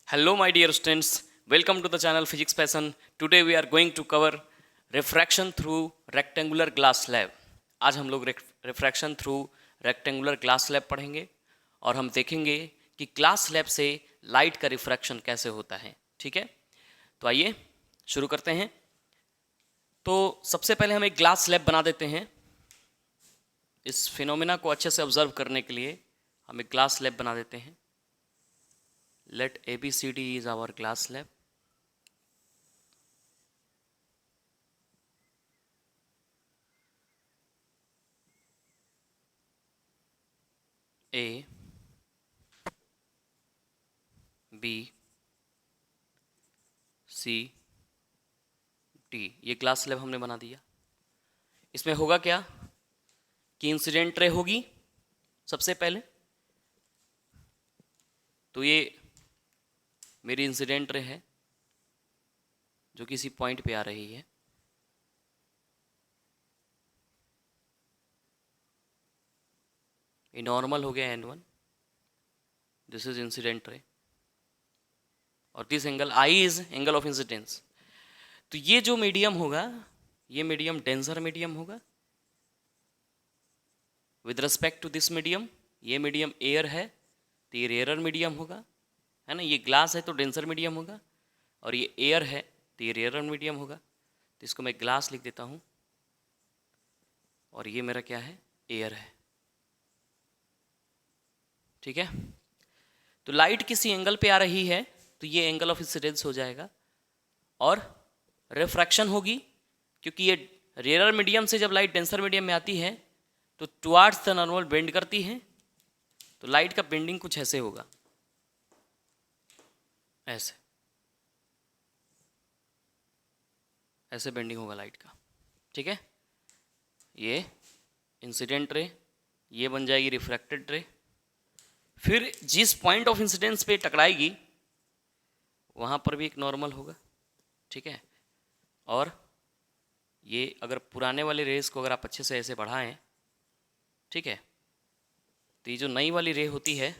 Hello, my dear students. Welcome to the channel Physics Passion. Today we are going to cover refraction through rectangular glass slab. आज हम लोग refraction through rectangular glass slab पढ़ेंगे और हम देखेंगे कि glass slab से light का रिफ्रैक्शन कैसे होता है। ठीक है, तो आइए शुरू करते हैं। तो सबसे पहले हम एक ग्लास स्लैब बना देते हैं। इस फिनोमिना को अच्छे से ऑब्जर्व करने के लिए हम एक ग्लास स्लैब बना देते हैं। Let ABCD is our glass slab. A, B, C, D, ये ग्लास स्लैब हमने बना दिया। इसमें होगा क्या कि इंसिडेंट रे होगी सबसे पहले। तो ये मेरी इंसिडेंट रे है जो किसी पॉइंट पे आ रही है। ये नॉर्मल हो गया N1, this is incident ray और this angle I is angle of incidence. तो ये जो मीडियम होगा ये मीडियम डेंसर मीडियम होगा। With respect to this medium, ये मीडियम एयर है तो ये रेयर मीडियम होगा, है ना। ये ग्लास है तो डेंसर मीडियम होगा और ये एयर है तो ये रेयर मीडियम होगा। तो इसको मैं ग्लास लिख देता हूँ और ये मेरा क्या है, एयर है। ठीक है, तो लाइट किसी एंगल पे आ रही है तो ये एंगल ऑफ इंसिडेंस हो जाएगा और रिफ्रैक्शन होगी, क्योंकि ये रेयर मीडियम से जब लाइट डेंसर मीडियम में आती है तो टुवार्ड्स द नॉर्मल बेंड करती है। तो लाइट का बेंडिंग कुछ ऐसे होगा, ऐसे ऐसे बेंडिंग होगा लाइट का। ठीक है, ये इंसिडेंट रे, ये बन जाएगी रिफ्रैक्टेड रे। फिर जिस पॉइंट ऑफ इंसिडेंस पे टकराएगी वहाँ पर भी एक नॉर्मल होगा। ठीक है, और ये अगर पुराने वाले रेस को अगर आप अच्छे से ऐसे बढ़ाएं, ठीक है, तो ये जो नई वाली रे होती है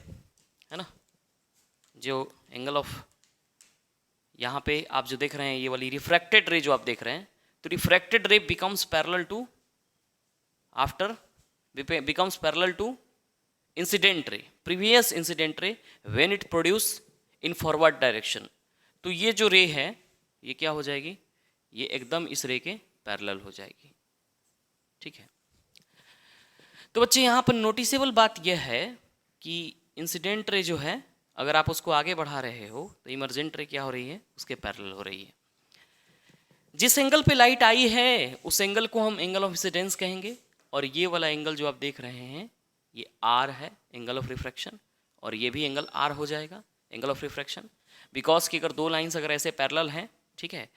ना, जो एंगल ऑफ यहाँ पे आप जो देख रहे हैं ये वाली रिफ्रैक्टेड रे जो आप देख रहे हैं, तो refracted ray becomes parallel to after becomes parallel to incident ray, previous incident ray when it produce in forward direction. तो ये जो रे है ये क्या हो जाएगी, ये एकदम इस रे के पैरेलल हो जाएगी। ठीक है, तो बच्चे यहाँ पर नोटिसेबल बात यह है कि इंसिडेंट रे जो है अगर आप उसको आगे बढ़ा रहे हो तो इमर्जेंट रे क्या हो रही है, उसके पैरेलल हो रही है। जिस एंगल पे लाइट आई है उस एंगल को हम एंगल ऑफ इंसिडेंस कहेंगे और ये वाला एंगल जो आप देख रहे हैं ये R है, एंगल ऑफ रिफ्रैक्शन, और ये भी एंगल R हो जाएगा, एंगल ऑफ रिफ्रैक्शन। बिकॉज कि अगर दो लाइंस अगर ऐसे पैरेलल हैं, ठीक है,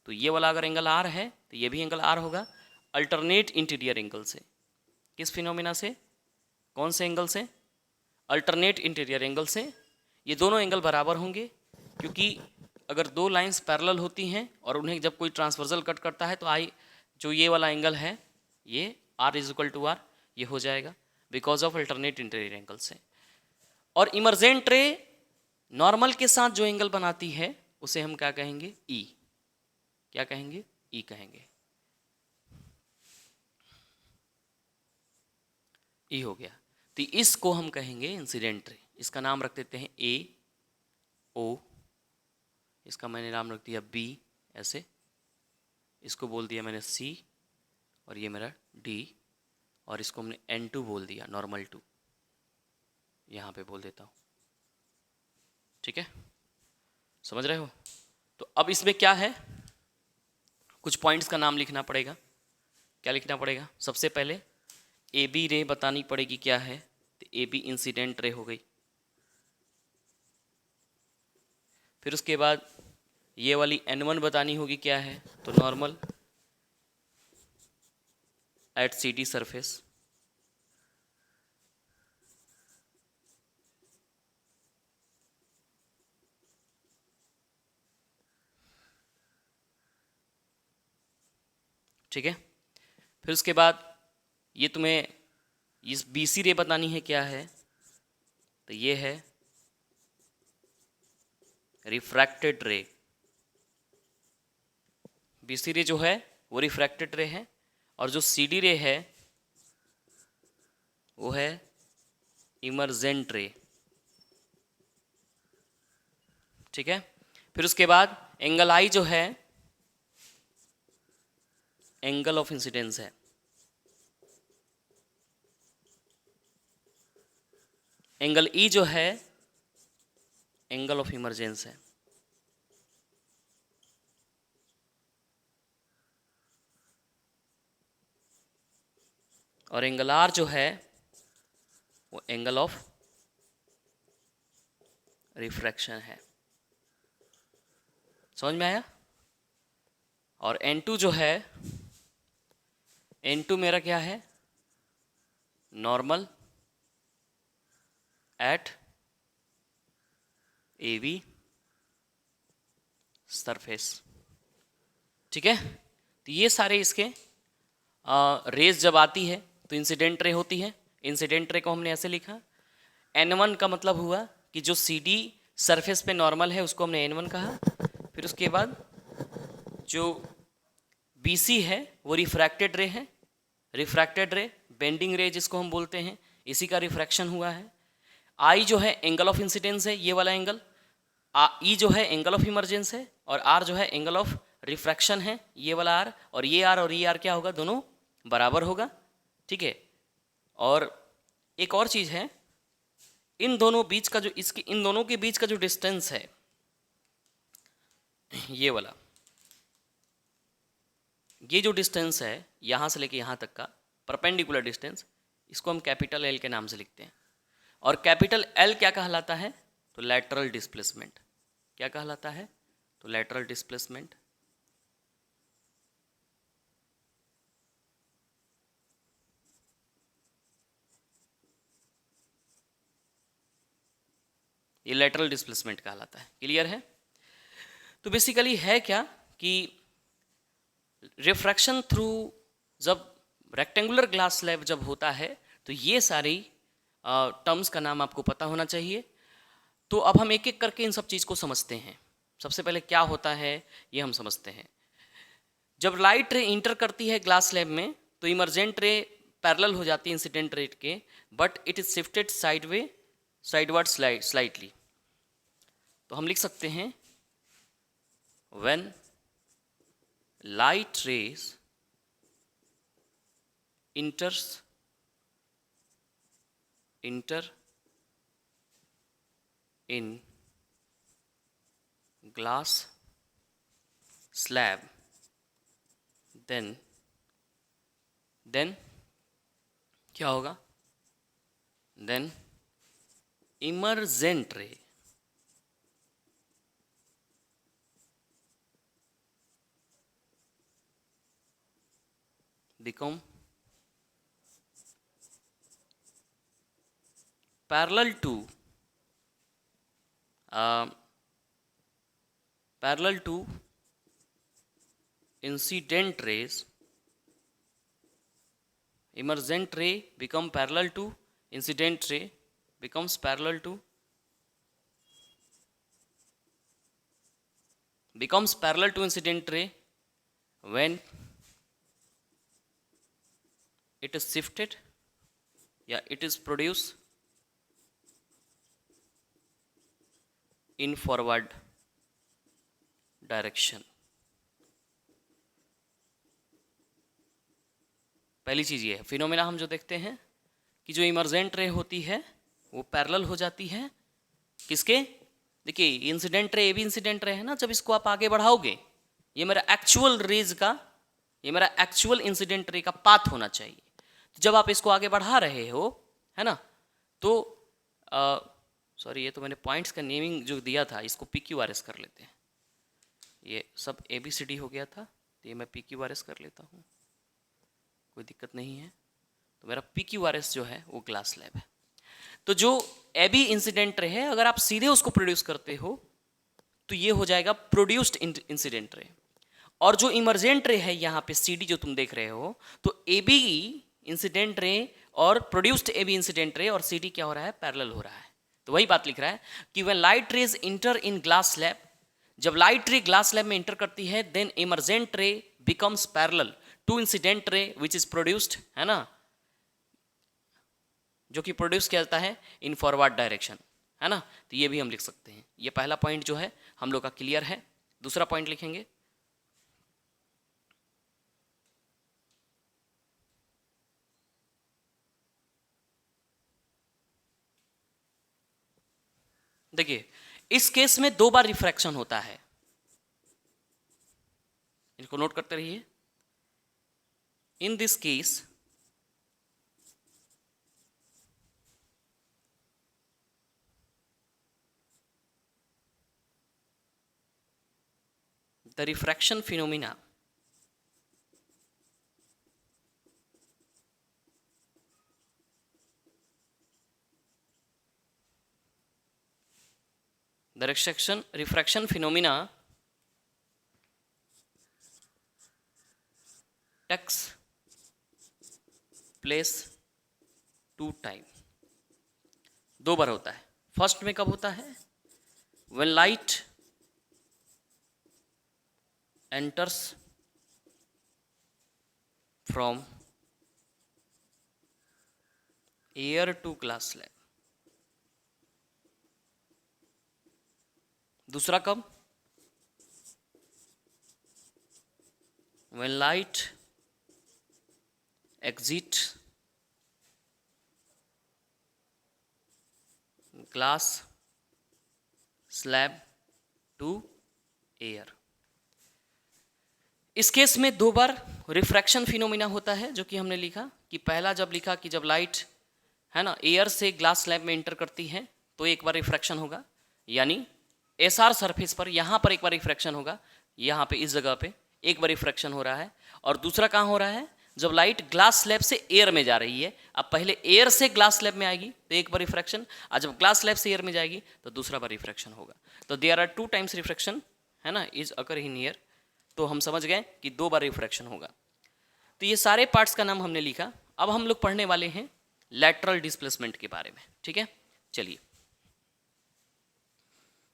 तो ये वाला अगर एंगल R है तो ये भी एंगल R होगा अल्टरनेट इंटीरियर एंगल से। किस फिनोमिना से, कौन से एंगल से, अल्टरनेट इंटीरियर एंगल से। ये दोनों एंगल बराबर होंगे, क्योंकि अगर दो लाइंस पैरेलल होती हैं और उन्हें जब कोई ट्रांसवर्सल कट करता है तो आई जो ये वाला एंगल है ये R is equal to R, ये हो जाएगा because of alternate interior angle से। और इमर्जेंट रे नॉर्मल के साथ जो एंगल बनाती है उसे हम क्या कहेंगे, E। क्या कहेंगे, E कहेंगे। E हो गया, तो इसको हम कहेंगे इंसिडेंट रे। इसका नाम रख देते हैं A O, इसका मैंने नाम रख दिया B, ऐसे इसको बोल दिया मैंने C, और ये मेरा D, और इसको हमने N2 बोल दिया, नॉर्मल 2 यहाँ पे बोल देता हूँ। ठीक है, समझ रहे हो। तो अब इसमें क्या है, कुछ पॉइंट्स का नाम लिखना पड़ेगा। क्या लिखना पड़ेगा, सबसे पहले AB रे बतानी पड़ेगी क्या है, तो AB इंसिडेंट रे हो गई। फिर उसके बाद ये वाली N1 बतानी होगी क्या है, तो नॉर्मल एट CD सरफेस। ठीक है, फिर उसके बाद ये तुम्हें इस BC रे बतानी है क्या है, तो ये है रिफ्रैक्टेड रे, BC रे जो है वो रिफ्रैक्टेड रे है, और जो CD रे है वो है इमर्जेंट रे। ठीक है, फिर उसके बाद एंगल I जो है एंगल ऑफ इंसिडेंस है, एंगल E जो है एंगल ऑफ इमरजेंस है। और एंगल R जो है वो एंगल ऑफ रिफ्रैक्शन है। समझ में आया? और N2 जो है, N2 मेरा क्या है, नॉर्मल एट AB सरफेस। ठीक है, तो ये सारे इसके रेज जब आती है तो इंसिडेंट रे होती है। इंसिडेंट रे को हमने ऐसे लिखा, N1 का मतलब हुआ कि जो CD सरफेस पे नॉर्मल है उसको हमने N1 कहा। फिर उसके बाद जो BC है वो रिफ्रैक्टेड रे है, रिफ्रैक्टेड रे बेंडिंग रे जिसको हम बोलते हैं, इसी का रिफ्रैक्शन हुआ है। I जो है एंगल ऑफ इंसिडेंस है, ये वाला एंगल। E जो है एंगल ऑफ इमरजेंस है, और R जो है एंगल ऑफ रिफ्रैक्शन है, ये वाला R। और ये R और ये R क्या होगा, दोनों बराबर होगा। ठीक है, और एक और चीज है, इन दोनों बीच का जो इसके इन दोनों के बीच का जो डिस्टेंस है ये वाला, ये जो डिस्टेंस है यहां से लेके यहां तक का परपेंडिकुलर डिस्टेंस, इसको हम कैपिटल L के नाम से लिखते हैं। और कैपिटल L क्या कहलाता है, तो लैटरल डिस्प्लेसमेंट। क्या कहलाता है, तो लैटरल डिस्प्लेसमेंट। ये लैटरल डिस्प्लेसमेंट कहलाता है। क्लियर है? तो बेसिकली है क्या कि रिफ्रैक्शन थ्रू जब रेक्टेंगुलर ग्लास स्लैब जब होता है तो ये सारी टर्म्स का नाम आपको पता होना चाहिए। तो अब हम एक एक करके इन सब चीज़ को समझते हैं। सबसे पहले क्या होता है ये हम समझते हैं। जब लाइट रे इंटर करती है ग्लास स्लैब में तो इमरजेंट रे पैरेलल हो जाती है इंसिडेंट रे के, but it is shifted sideward slightly. तो हम लिख सकते हैं when light rays enter in glass slab, then क्या होगा, then emergent ray become parallel to incident rays. Emergent ray become parallel to incident ray becomes parallel to incident ray when it is shifted, it is produced in forward direction. पहली चीज ये है, phenomena हम जो देखते हैं कि जो इमर्जेंट रे होती है वो पैरेलल हो जाती है किसके, देखिए इंसिडेंट रे, ये भी इंसिडेंट रे है ना, जब इसको आप आगे बढ़ाओगे, ये मेरा एक्चुअल रेज का, ये मेरा एक्चुअल इंसिडेंट रे का पाथ होना चाहिए। तो जब आप इसको आगे बढ़ा रहे हो, है ना, तो सॉरी ये तो मैंने पॉइंट्स का नेमिंग जो दिया था इसको PQRS कर लेते हैं। ये सब ABCD हो गया था, तो ये मैं PQRS कर लेता हूँ, कोई दिक्कत नहीं है। तो मेरा PQRS जो है वो ग्लास स्लैब है। तो जो AB इंसिडेंट रे है, अगर आप सीधे उसको प्रोड्यूस करते हो तो ये हो जाएगा प्रोड्यूस्ड इंसिडेंट रे। और जो इमर्जेंट रे है यहाँ पे CD जो तुम देख रहे हो, तो AB इंसिडेंट रे और प्रोड्यूस्ड AB इंसिडेंट रे और CD क्या हो रहा है, पैरेलल हो रहा है। तो वही बात लिख रहा है कि when light rays enter in glass slab, जब लाइट रे ग्लास स्लैब में इंटर करती है, then emergent ray becomes parallel to incident ray which is produced, है ना, जो कि प्रोड्यूस किया जाता है इन फॉरवर्ड डायरेक्शन, है ना। तो ये भी हम लिख सकते हैं। ये पहला पॉइंट जो है हम लोग का क्लियर है। दूसरा पॉइंट लिखेंगे, देखिए इस केस में 2 बार रिफ्रैक्शन होता है, इनको नोट करते रहिए। In this case the refraction phenomena refraction phenomena takes place 2 time, 2 बार होता है। फर्स्ट में कब होता है, when light enters from air to glass slab। दूसरा कब, when light exits glass slab to air। इस केस में 2 बार रिफ्रैक्शन फिनोमिना होता है, जो कि हमने लिखा कि पहला जब लिखा कि जब लाइट, है ना, एयर से ग्लास स्लैब में इंटर करती है तो एक बार रिफ्रैक्शन होगा, यानी एसआर सरफेस पर यहाँ पर एक बार रिफ्रैक्शन होगा, यहाँ पे इस जगह पे एक बार रिफ्रैक्शन हो रहा है। और दूसरा कहाँ हो रहा है, जब लाइट ग्लास स्लैब से एयर में जा रही है। अब पहले एयर से ग्लास स्लैब में आएगी तो एक बार रिफ्रैक्शन, और जब ग्लास स्लैब से एयर में जाएगी तो दूसरा बार रिफ्रैक्शन होगा। तो देयर आर 2 टाइम्स रिफ्रैक्शन, है ना, इज अकर इन एयर। तो हम समझ गए कि 2 बार रिफ्रैक्शन होगा। तो ये सारे पार्ट्स का नाम हमने लिखा। अब हम लोग पढ़ने वाले हैं लैटरल डिस्प्लेसमेंट के बारे में, ठीक है। चलिए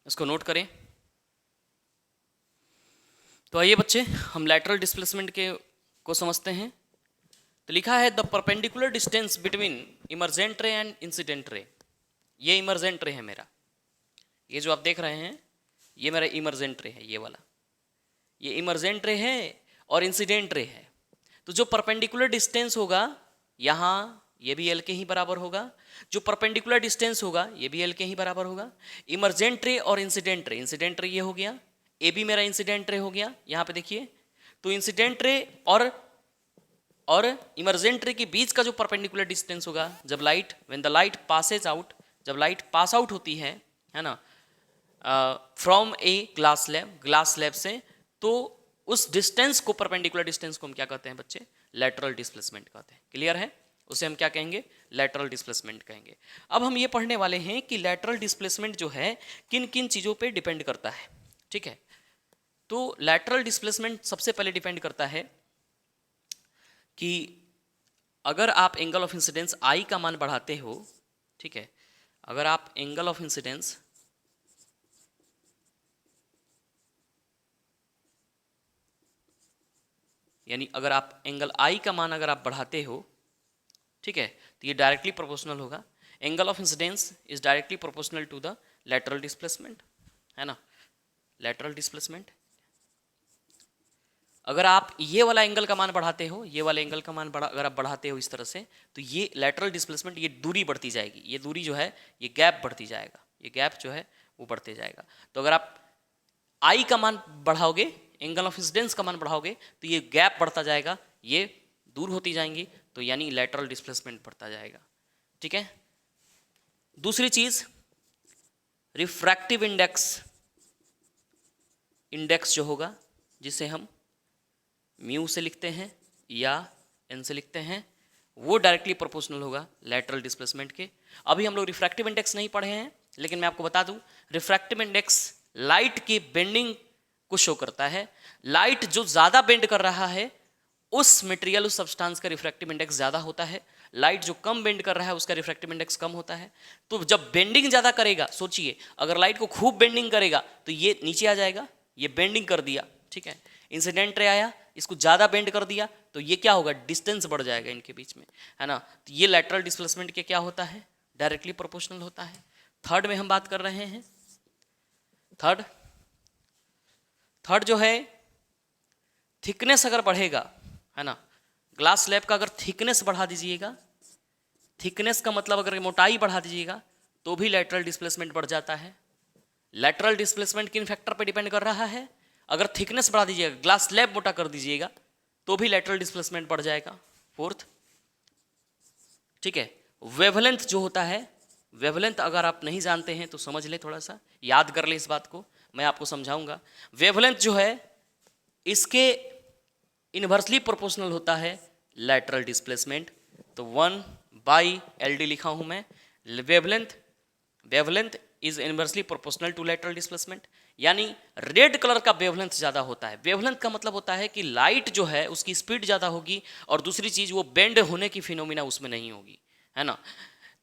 इसको नोट करें। तो आइए बच्चे हम लैटरल डिस्प्लेसमेंट को समझते हैं। तो लिखा है the perpendicular distance between emergent रे एंड इंसिडेंट रे। ये इमर्जेंट रे है मेरा, ये जो आप देख रहे हैं ये मेरा इमर्जेंट रे है, ये वाला ये इमर्जेंट रे है और इंसिडेंट रे है। तो जो परपेंडिकुलर डिस्टेंस होगा यहाँ, ये भी एल के ही बराबर होगा। जो परपेंडिकुलर डिस्टेंस होगा ये भी एल के ही बराबर होगा। इमर्जेंट रे और इंसिडेंट रे ये हो गया, ए भी मेरा इंसिडेंट रे हो गया। यहाँ पे देखिए, तो इंसिडेंट रे और इमर्जेंट रे के बीच का जो परपेंडिकुलर डिस्टेंस होगा, जब light when the light passes out, जब लाइट पास आउट होती है ना, फ्रॉम ए ग्लास स्लैब से, तो उस डिस्टेंस को, परपेंडिकुलर डिस्टेंस को हम क्या कहते हैं बच्चे, लैटरल डिस्प्लेसमेंट कहते हैं। क्लियर है, उसे हम क्या कहेंगे, लैटरल डिस्प्लेसमेंट कहेंगे। अब हम ये पढ़ने वाले हैं कि लैटरल डिस्प्लेसमेंट जो है किन किन चीज़ों पे डिपेंड करता है, ठीक है। तो लैटरल डिस्प्लेसमेंट सबसे पहले डिपेंड करता है कि अगर आप एंगल ऑफ इंसिडेंस आई का मान बढ़ाते हो, ठीक है, अगर आप एंगल ऑफ इंसिडेंस यानी अगर आप एंगल आई का मान अगर आप बढ़ाते हो, ठीक है, तो ये डायरेक्टली प्रोपोर्शनल होगा। Angle of incidence is directly proportional to the lateral displacement, है ना, लैटरल डिस्प्लेसमेंट। अगर आप ये वाला एंगल का मान बढ़ाते हो, ये वाला एंगल का मान अगर आप बढ़ाते हो इस तरह से, तो ये लैटरल डिस्प्लेसमेंट, ये दूरी बढ़ती जाएगी, ये दूरी जो है ये गैप बढ़ती जाएगा, ये गैप जो है वो बढ़ते जाएगा। तो अगर आप आई का मान बढ़ाओगे, एंगल ऑफ इंसिडेंस का मान बढ़ाओगे, तो ये गैप बढ़ता जाएगा, ये दूर होती जाएंगी, तो यानी लैटरल डिस्प्लेसमेंट बढ़ता जाएगा, ठीक है। दूसरी चीज रिफ्रैक्टिव इंडेक्स जो होगा, जिसे हम म्यू से लिखते हैं या एन से लिखते हैं, वो डायरेक्टली प्रोपोर्शनल होगा लैटरल डिस्प्लेसमेंट के। अभी हम लोग रिफ्रैक्टिव इंडेक्स नहीं पढ़े हैं, लेकिन मैं आपको बता दूं, रिफ्रैक्टिव इंडेक्स लाइट की बेंडिंग को शो करता है। लाइट जो ज्यादा बेंड कर रहा है उस मटेरियल, उस सब्सटेंस का रिफ्रैक्टिव इंडेक्स ज्यादा होता है। लाइट जो कम बेंड कर रहा है उसका रिफ्रैक्टिव इंडेक्स कम होता है। तो जब बेंडिंग ज़्यादा करेगा, सोचिए अगर लाइट को खूब बेंडिंग करेगा तो ये नीचे आ जाएगा, ये बेंडिंग कर दिया, ठीक है। इंसिडेंट रे आया, इसको ज़्यादा बेंड कर दिया तो ये क्या होगा, डिस्टेंस बढ़ जाएगा इनके बीच में, है ना। तो ये लैटरल डिस्प्लेसमेंट के क्या होता है, डायरेक्टली प्रोपोर्शनल होता है। थर्ड में हम बात कर रहे हैं, थर्ड जो है थिकनेस अगर बढ़ेगा, है ना, ग्लास स्लैब का अगर थिकनेस बढ़ा दीजिएगा, थिकनेस का मतलब अगर मोटाई बढ़ा दीजिएगा तो भी लैटरल डिस्प्लेसमेंट बढ़ जाता है। लैटरल डिस्प्लेसमेंट किन फैक्टर पे डिपेंड कर रहा है, अगर थिकनेस बढ़ा दीजिएगा, ग्लास स्लैब मोटा कर दीजिएगा तो भी लैटरल डिस्प्लेसमेंट बढ़ जाएगा। फोर्थ, ठीक है, वेवलेंथ जो होता है, वेवलेंथ अगर आप नहीं जानते हैं तो समझ ले, थोड़ा सा याद कर ले इस बात को, मैं आपको समझाऊंगा। वेवलेंथ जो है इसके इन्वर्सली प्रोपोर्शनल होता है लैटरल डिस्प्लेसमेंट। तो 1/LD लिखा हूं मैं। Wavelength is inversely proportional to lateral displacement, यानी रेड कलर का वेवलेंथ ज़्यादा होता है। वेवलेंथ का मतलब होता है कि लाइट जो है उसकी स्पीड ज़्यादा होगी और दूसरी चीज़ वो बेंड होने की फिनोमिना उसमें नहीं होगी, है ना।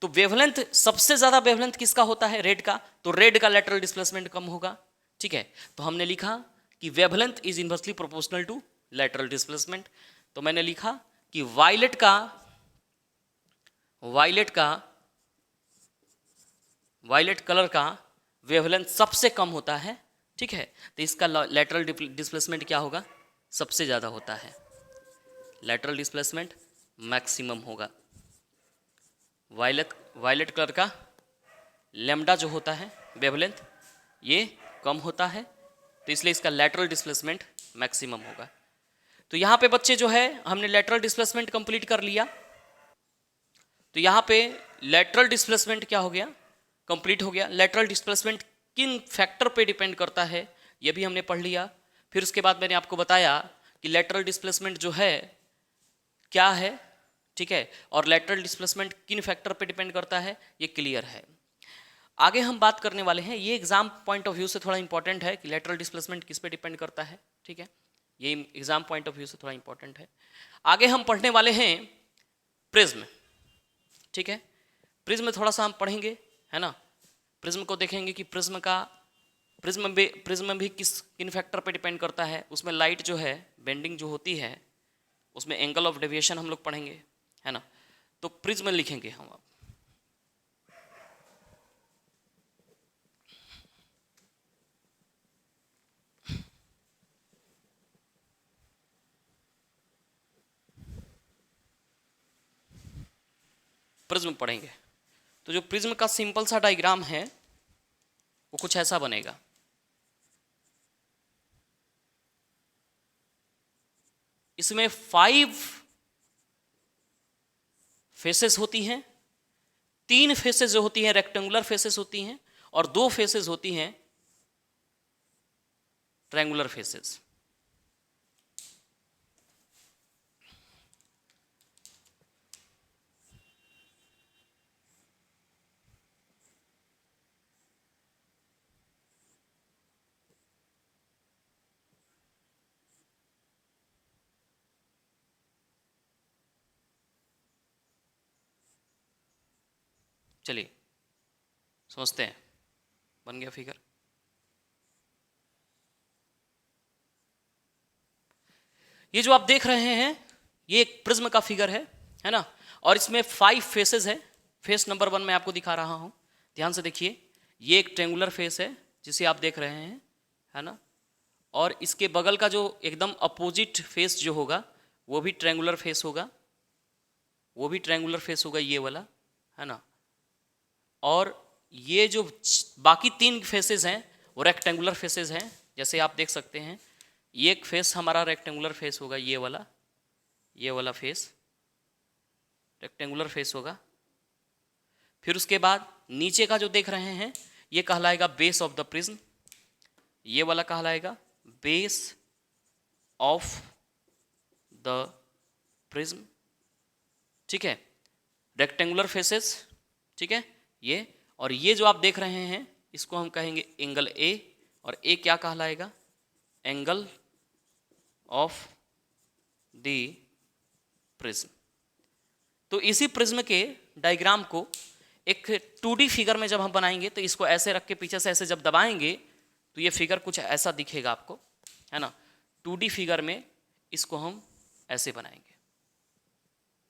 तो वेवलेंथ, सबसे ज़्यादा वेवलेंथ किसका होता है, रेड का, तो रेड का लैटरल डिस्प्लेसमेंट कम होगा, ठीक है। तो हमने लिखा कि wavelength is inversely proportional to lateral displacement. तो मैंने लिखा कि वायलेट कलर का वेवलेंथ सबसे कम होता है, ठीक है। तो इसका लैटरल डिस्प्लेसमेंट क्या होगा, सबसे ज़्यादा होता है, लैटरल डिस्प्लेसमेंट मैक्सिमम होगा। वायलेट कलर का लैम्डा जो होता है वेवलेंथ ये कम होता है, तो इसलिए इसका लैटरल डिस्प्लेसमेंट मैक्सिमम होगा। तो यहाँ पे बच्चे जो है हमने लैटरल डिस्प्लेसमेंट कंप्लीट कर लिया। तो यहाँ पे लैटरल डिस्प्लेसमेंट क्या हो गया, कंप्लीट हो गया। लैटरल डिस्प्लेसमेंट किन फैक्टर पे डिपेंड करता है ये भी हमने पढ़ लिया। फिर उसके बाद मैंने आपको बताया कि लैटरल डिस्प्लेसमेंट जो है क्या है, ठीक है, और लैटरल डिस्प्लेसमेंट किन फैक्टर पे डिपेंड करता है ये क्लियर है। आगे हम बात करने वाले हैं, ये एग्जाम पॉइंट ऑफ व्यू से थोड़ा इंपॉर्टेंट है कि लैटरल डिस्प्लेसमेंट किस पे डिपेंड करता है, ठीक है, ये एग्जाम पॉइंट ऑफ व्यू से थोड़ा इंपॉर्टेंट है। आगे हम पढ़ने वाले हैं प्रिज्म, ठीक है। प्रिज्म थोड़ा सा हम पढ़ेंगे, है ना। प्रिज्म को देखेंगे कि प्रिज्म भी किन फैक्टर पे डिपेंड करता है। उसमें लाइट जो है बेंडिंग जो होती है उसमें एंगल ऑफ डेविएशन हम लोग पढ़ेंगे, है ना। तो प्रिज्म लिखेंगे हम अब। प्रिज्म पढ़ेंगे तो जो प्रिज्म का सिंपल सा डायग्राम है वो कुछ ऐसा बनेगा। इसमें 5 फेसेस होती हैं, 3 फेसेस जो होती हैं रेक्टेंगुलर फेसेस होती हैं और 2 फेसेस होती हैं ट्रायंगुलर फेसेस। चलिए समझते हैं, बन गया फिगर। ये जो आप देख रहे हैं ये एक प्रिज्म का फिगर है ना, और इसमें 5 फेसेस है। फेस नंबर 1 मैं आपको दिखा रहा हूं, ध्यान से देखिए। ये एक ट्रायंगुलर फेस है जिसे आप देख रहे हैं, है ना, और इसके बगल का जो एकदम अपोजिट फेस जो होगा वो भी ट्रायंगुलर फेस होगा, वो भी ट्रायंगुलर फेस होगा ये वाला, है ना। और ये जो बाकी 3 फेसेस हैं वो रेक्टेंगुलर फेसेस हैं, जैसे आप देख सकते हैं। ये एक फेस हमारा रेक्टेंगुलर फेस होगा, ये वाला फेस रेक्टेंगुलर फेस होगा। फिर उसके बाद नीचे का जो देख रहे हैं ये कहलाएगा बेस ऑफ द प्रिज्म, ये वाला कहलाएगा बेस ऑफ द प्रिज्म, ठीक है, रेक्टेंगुलर फेसेस, ठीक है ये। और ये जो आप देख रहे हैं इसको हम कहेंगे एंगल ए, और ए क्या कहलाएगा, एंगल ऑफ द प्रिज्म। तो इसी प्रिज्म के डायग्राम को एक 2D फिगर में जब हम बनाएंगे तो इसको ऐसे रख के पीछे से ऐसे जब दबाएंगे तो ये फिगर कुछ ऐसा दिखेगा आपको, है ना। 2D फिगर में इसको हम ऐसे बनाएंगे,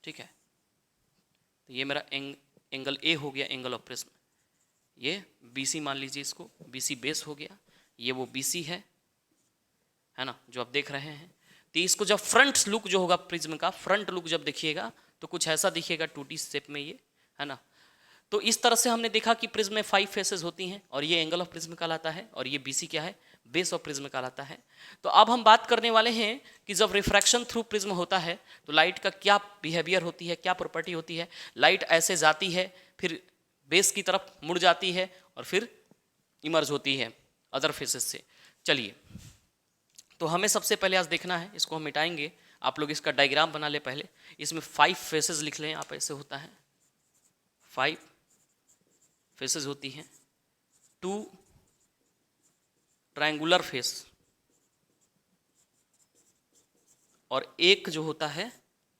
ठीक है। तो ये मेरा एंगल ए हो गया, एंगल ऑफ प्रिज्म। ये BC मान लीजिए, इसको BC बेस हो गया, ये वो BC है ना, जो आप देख रहे हैं। तो इसको जब फ्रंट लुक जो होगा प्रिज्म का, फ्रंट लुक जब देखिएगा तो कुछ ऐसा दिखेगा 2D शेप में ये, है ना। तो इस तरह से हमने देखा कि प्रिज्म में 5 फेसेस होती हैं और ये एंगल ऑफ प्रिज्म कहलाता है, और ये BC क्या है, बेस ऑफ प्रिज्म कहलाता है। तो अब हम बात करने वाले हैं कि जब रिफ्रैक्शन थ्रू प्रिज्म होता है तो लाइट का क्या बिहेवियर होती है, क्या प्रॉपर्टी होती है। लाइट ऐसे जाती है, फिर बेस की तरफ मुड़ जाती है और फिर इमर्ज होती है अदर फेसेस से। चलिए, तो हमें सबसे पहले आज देखना है, इसको हम मिटाएंगे। आप लोग इसका डायग्राम बना ले पहले, इसमें 5 फेसेस लिख लें आप, ऐसे होता है 5 फेसेस होती हैं। 2 ट्रायंगुलर फेस और एक जो होता है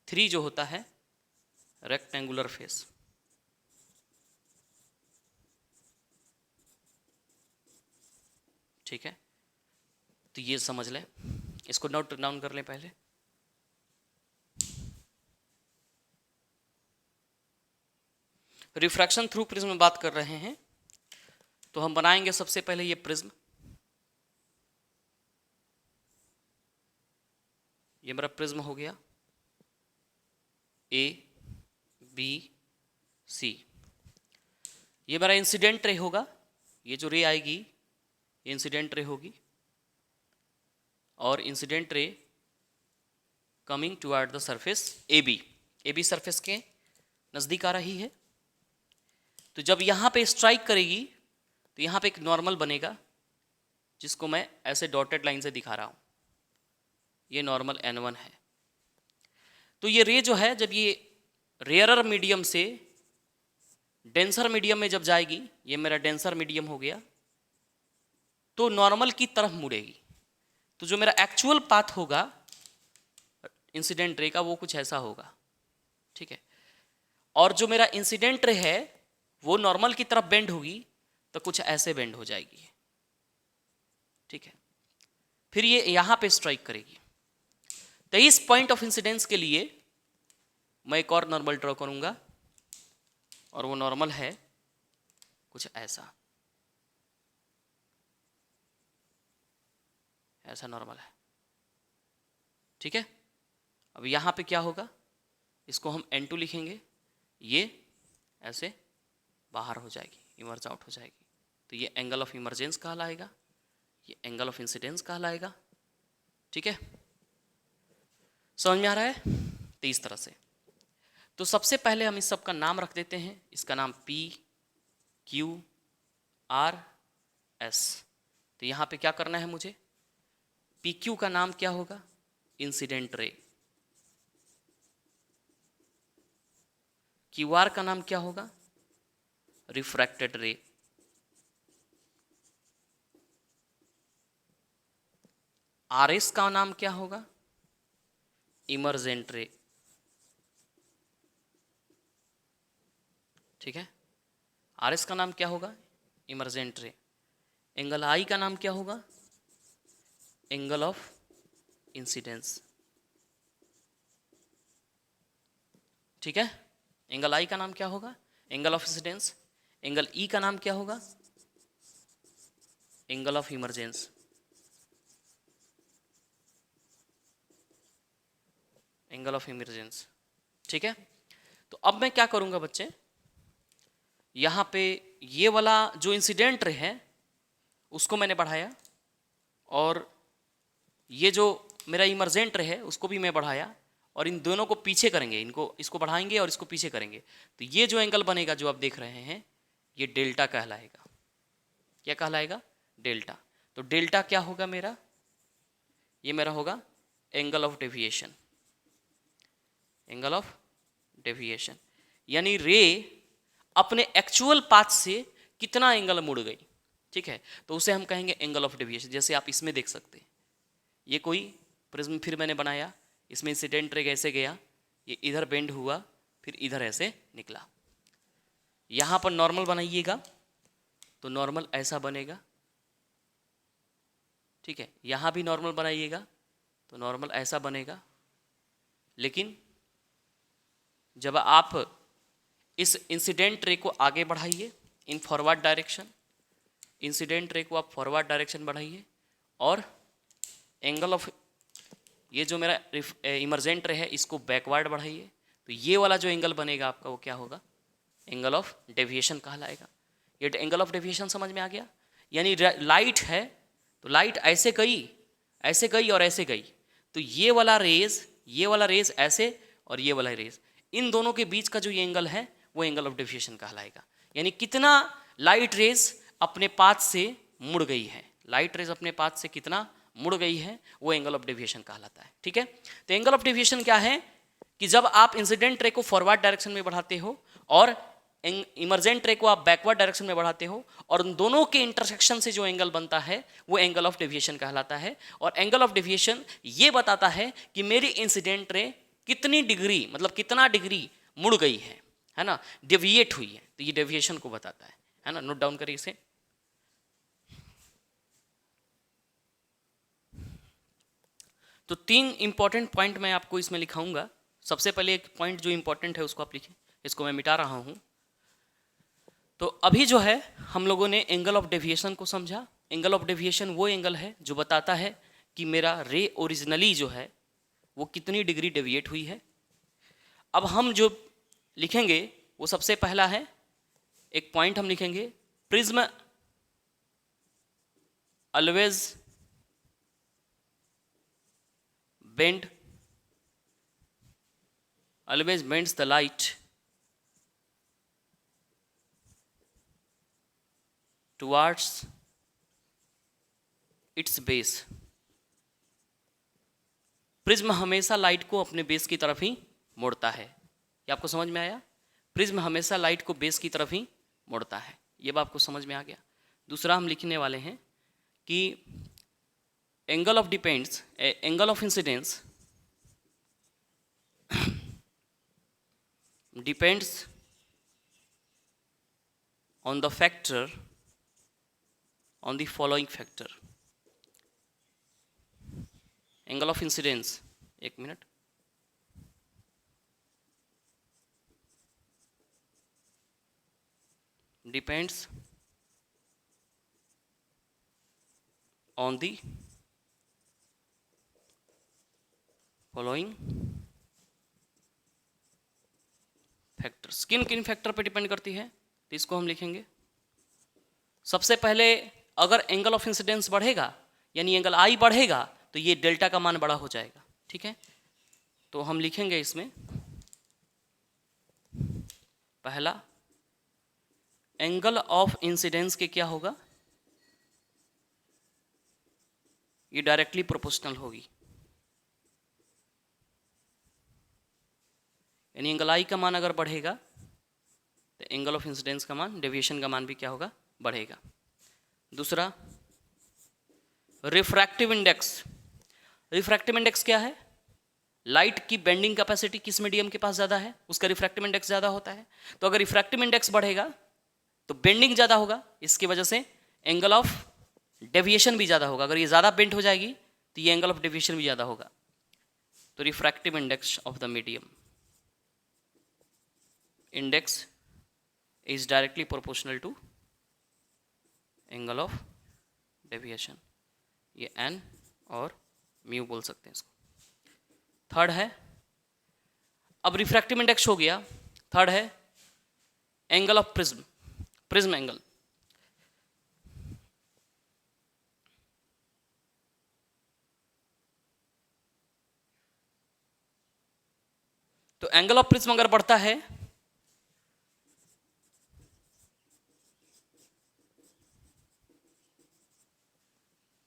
3 जो होता है रेक्टेंगुलर फेस। ठीक है, तो ये समझ लें, इसको नोट डाउन कर लें पहले। रिफ्रैक्शन थ्रू प्रिज्म में बात कर रहे हैं तो हम बनाएंगे सबसे पहले ये प्रिज्म। ये मेरा प्रिज्म हो गया A B C। ये मेरा इंसिडेंट रे होगा, ये जो रे आएगी ये इंसिडेंट रे होगी, और incident ray coming toward the surface AB। AB surface के नज़दीक आ रही है। तो जब यहाँ पे स्ट्राइक करेगी तो यहाँ पे एक नॉर्मल बनेगा, जिसको मैं ऐसे डॉटेड लाइन से दिखा रहा हूँ। ये नॉर्मल N1 है। तो ये रे जो है, जब ये रेयरर मीडियम से डेंसर मीडियम में जब जाएगी, ये मेरा डेंसर मीडियम हो गया, तो नॉर्मल की तरफ मुड़ेगी। तो जो मेरा एक्चुअल पाथ होगा इंसिडेंट रे का वो कुछ ऐसा होगा, ठीक है। और जो मेरा इंसिडेंट रे है वो नॉर्मल की तरफ बेंड होगी तो कुछ ऐसे बेंड हो जाएगी, ठीक है। फिर ये यहाँ पे स्ट्राइक करेगी। तो इस पॉइंट ऑफ इंसिडेंस के लिए मैं एक और नॉर्मल ड्रॉ करूंगा, और वो नॉर्मल है कुछ ऐसा, ऐसा नॉर्मल है, ठीक है। अब यहाँ पे क्या होगा, इसको हम N2 लिखेंगे, ये ऐसे बाहर हो जाएगी, इमर्ज आउट हो जाएगी। तो ये एंगल ऑफ इमरजेंस कहलाएगा, ये एंगल ऑफ इंसिडेंस कहलाएगा, ठीक है। समझ में आ रहा है? तो इस तरह से। तो सबसे पहले हम इस सब का नाम रख देते हैं। इसका नाम P Q R S। तो यहाँ पे क्या करना है मुझे, PQ का नाम क्या होगा, इंसिडेंट रे। QR का नाम क्या होगा, रिफ्रैक्टेड रे। RS का नाम क्या होगा, इमर्जेंट रे, ठीक है। RS का नाम क्या होगा, इमर्जेंट रे। एंगल I का नाम क्या होगा, एंगल ऑफ इंसिडेंस, ठीक है। एंगल I का नाम क्या होगा, angle of incidence. Angle E का नाम क्या होगा, angle of emergence. Angle of emergence, ठीक है। तो अब मैं क्या करूंगा बच्चे, यहाँ पे ये वाला जो इंसिडेंट रे है उसको मैंने बढ़ाया, और ये जो मेरा इमरजेंट रे है उसको भी मैं बढ़ाया, और इन दोनों को पीछे करेंगे, इनको इसको बढ़ाएंगे और इसको पीछे करेंगे। तो ये जो एंगल बनेगा जो आप देख रहे हैं ये डेल्टा कहलाएगा। क्या कहलाएगा, डेल्टा। तो डेल्टा क्या होगा मेरा, ये मेरा होगा angle of deviation. Angle of deviation यानी रे अपने एक्चुअल पाथ से कितना एंगल मुड़ गई, ठीक है। तो उसे हम कहेंगे एंगल ऑफ डेविएशन। जैसे आप इसमें देख सकते हैं, ये कोई प्रिज्म फिर मैंने बनाया, इसमें इंसिडेंट रे कैसे गया, ये इधर बेंड हुआ फिर इधर ऐसे निकला। यहाँ पर नॉर्मल बनाइएगा तो नॉर्मल ऐसा बनेगा, ठीक है। यहाँ भी नॉर्मल बनाइएगा तो नॉर्मल ऐसा बनेगा। लेकिन जब आप इस इंसिडेंट रे को आगे बढ़ाइए इन फॉरवर्ड डायरेक्शन, इंसिडेंट रे को आप फॉरवर्ड डायरेक्शन बढ़ाइए और एंगल ऑफ ये जो मेरा इमर्जेंट रे है इसको बैकवर्ड बढ़ाइए, तो ये वाला जो एंगल बनेगा आपका वो क्या होगा, एंगल ऑफ डेविएशन कहलाएगा। ये एंगल ऑफ डेविएशन समझ में आ गया। यानी लाइट है तो लाइट ऐसे गई और ऐसे गई, तो ये वाला रेज ऐसे और ये वाला रेज, इन दोनों के बीच का जो ये एंगल है वो एंगल ऑफ डेविएशन कहलाएगा। यानी कितना लाइट रेज अपने पाथ से मुड़ गई है, लाइट रेज अपने पाथ से कितना मुड़ गई है वो एंगल ऑफ डेविएशन कहलाता है, ठीक है। तो एंगल ऑफ डेविएशन क्या है कि जब आप इंसिडेंट रे को फॉरवर्ड डायरेक्शन में बढ़ाते हो और इमर्जेंट रे को आप बैकवर्ड डायरेक्शन में बढ़ाते हो और उन दोनों के इंटरसेक्शन से जो एंगल बनता है वो एंगल ऑफ डेविएशन कहलाता है। और एंगल ऑफ डेविएशन ये बताता है कि मेरी इंसिडेंट रे कितनी डिग्री, मतलब कितना डिग्री मुड़ गई है ना, डेविएट हुई है, तो ये डेविएशन को बताता है ना। नोट डाउन करिए इसे। तो 3 इंपॉर्टेंट पॉइंट मैं आपको इसमें लिखाऊंगा। सबसे पहले एक पॉइंट जो इंपॉर्टेंट है उसको आप लिखें, इसको मैं मिटा रहा हूं। तो अभी जो है हम लोगों ने एंगल ऑफ डेविएशन को समझा। एंगल ऑफ डेविएशन वो एंगल है जो बताता है कि मेरा रे ओरिजिनली जो है वो कितनी डिग्री डेविएट हुई है। अब हम जो लिखेंगे वो सबसे पहला है, एक पॉइंट हम लिखेंगे, prism always bends the light towards its base। Prism हमेशा लाइट को अपने बेस की तरफ ही मोड़ता है। ये आपको समझ में आया? प्रिज्म हमेशा लाइट को बेस की तरफ ही मोड़ता है, ये बात आपको समझ में आ गया। दूसरा हम लिखने वाले हैं कि angle of incidence depends on the following factor। Angle of incidence, एक minute, depends on the following factors. किन किन फैक्टर पे डिपेंड करती है तो इसको हम लिखेंगे। सबसे पहले अगर एंगल ऑफ इंसिडेंस बढ़ेगा यानी एंगल आई बढ़ेगा तो ये डेल्टा का मान बड़ा हो जाएगा, ठीक है। तो हम लिखेंगे इसमें पहला, एंगल ऑफ इंसिडेंस के क्या होगा, ये डायरेक्टली प्रोपोर्शनल होगी। यानी एंगल आई का मान अगर बढ़ेगा तो एंगल ऑफ इंसिडेंस का मान, डेविएशन का मान भी क्या होगा, बढ़ेगा। दूसरा, रिफ्रैक्टिव इंडेक्स। रिफ्रैक्टिव इंडेक्स क्या है? लाइट की बेंडिंग कैपेसिटी किस मीडियम के पास ज़्यादा है उसका रिफ्रैक्टिव इंडेक्स ज़्यादा होता है। तो अगर रिफ्रैक्टिव इंडेक्स बढ़ेगा तो बेंडिंग ज़्यादा होगा, इसकी वजह से एंगल ऑफ डेविएशन भी ज़्यादा होगा। अगर ये ज़्यादा बेंड हो जाएगी तो ये एंगल ऑफ डेविएशन भी ज़्यादा होगा। तो refractive index of the medium index is directly proportional to angle of deviation, ये n और म्यू बोल सकते हैं इसको। थर्ड है, अब रिफ्रैक्टिव इंडेक्स हो गया, थर्ड है एंगल ऑफ प्रिज्म एंगल। तो एंगल ऑफ प्रिज्म अगर बढ़ता है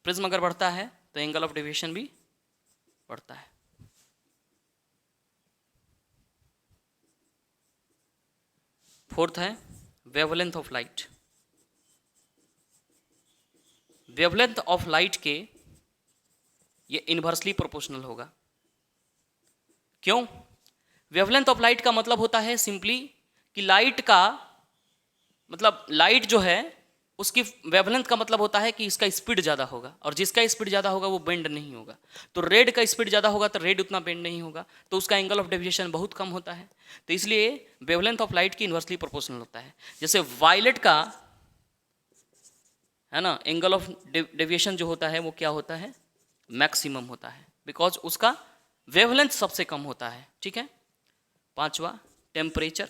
प्रिज्म अगर बढ़ता है तो एंगल ऑफ डेविएशन भी बढ़ता है। फोर्थ है wavelength of light. Wavelength of light के ये इनवर्सली प्रोपोर्शनल होगा। क्यों? वेवलेंथ ऑफ लाइट का मतलब होता है सिंपली कि लाइट का मतलब लाइट जो है उसकी वेवलेंथ का मतलब होता है कि इसका स्पीड ज़्यादा होगा, और जिसका स्पीड ज़्यादा होगा वो बेंड नहीं होगा। तो रेड का स्पीड ज़्यादा होगा तो रेड उतना बेंड नहीं होगा, तो उसका एंगल ऑफ डेविएशन बहुत कम होता है। तो इसलिए वेवलेंथ ऑफ लाइट की इन्वर्सली प्रोपोर्शनल होता है। जैसे वायलेट का है ना एंगल ऑफ डेविएशन जो होता है वो क्या होता है, मैक्सिमम होता है, बिकॉज उसका वेवलेंथ सबसे कम होता है। ठीक है। पांचवा, टेम्परेचर।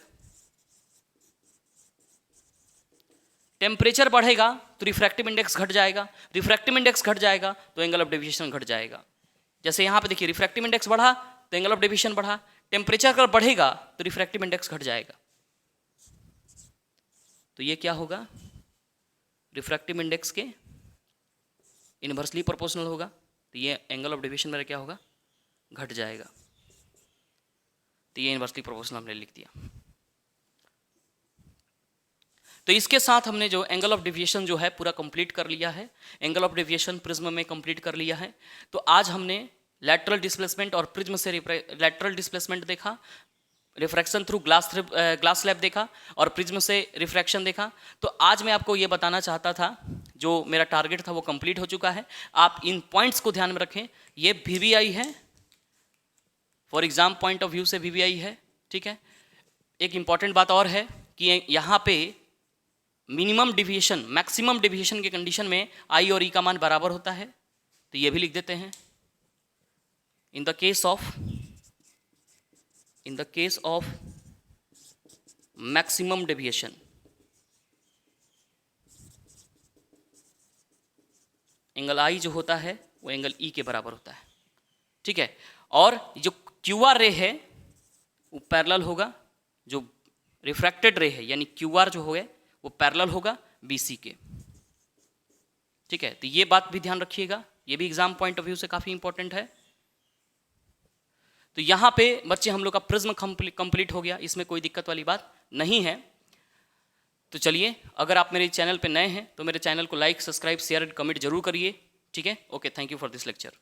टेम्परेचर बढ़ेगा तो रिफ्रैक्टिव इंडेक्स घट जाएगा, रिफ्रैक्टिव इंडेक्स घट जाएगा तो एंगल ऑफ डेविएशन घट जाएगा। जैसे यहाँ पे देखिए रिफ्रैक्टिव इंडेक्स बढ़ा तो एंगल ऑफ डेविएशन बढ़ा, टेम्परेचर अगर बढ़ेगा तो रिफ्रैक्टिव इंडेक्स घट जाएगा। तो ये क्या होगा, रिफ्रैक्टिव इंडेक्स के इनवर्सली प्रोपोर्शनल होगा, तो ये एंगल ऑफ डेविएशन मेरा क्या होगा, घट जाएगा। तो ये इनवर्सली प्रोपोर्शनल हमने लिख दिया। तो इसके साथ हमने जो एंगल ऑफ डेविएशन जो है पूरा कंप्लीट कर लिया है, एंगल ऑफ डेविएशन प्रिज्म में कंप्लीट कर लिया है। तो आज हमने लैटरल डिस्प्लेसमेंट और प्रिज्म से लैटरल डिस्प्लेसमेंट देखा, रिफ्रैक्शन थ्रू ग्लास स्लैब देखा, और प्रिज्म से रिफ्रैक्शन देखा। तो आज मैं आपको ये बताना चाहता था, जो मेरा टारगेट था वो कंप्लीट हो चुका है। आप इन पॉइंट्स को ध्यान में रखें, ये VVI है, for exam point of view से VVI है। ठीक है। एक इंपॉर्टेंट बात और है कि यहाँ पे मिनिमम डिविएशन मैक्सिमम डिविएशन के कंडीशन में I और E का मान बराबर होता है, तो ये भी लिख देते हैं। In the case of maximum deviation angle I जो होता है वो एंगल E के बराबर होता है। ठीक है। और जो QR रे है वो पैरेलल होगा, जो रिफ्रैक्टेड रे है यानी QR जो होगा वो पैरेलल होगा BC के। ठीक है। तो ये बात भी ध्यान रखिएगा, ये भी एग्जाम पॉइंट ऑफ व्यू से काफी इंपॉर्टेंट है। तो यहाँ पे बच्चे हम लोग का प्रिज्म कंप्लीट हो गया, इसमें कोई दिक्कत वाली बात नहीं है। तो चलिए, अगर आप मेरे चैनल पे नए हैं तो मेरे चैनल को like, subscribe, share and comment जरूर करिए। ठीक है। Okay, thank you for this lecture.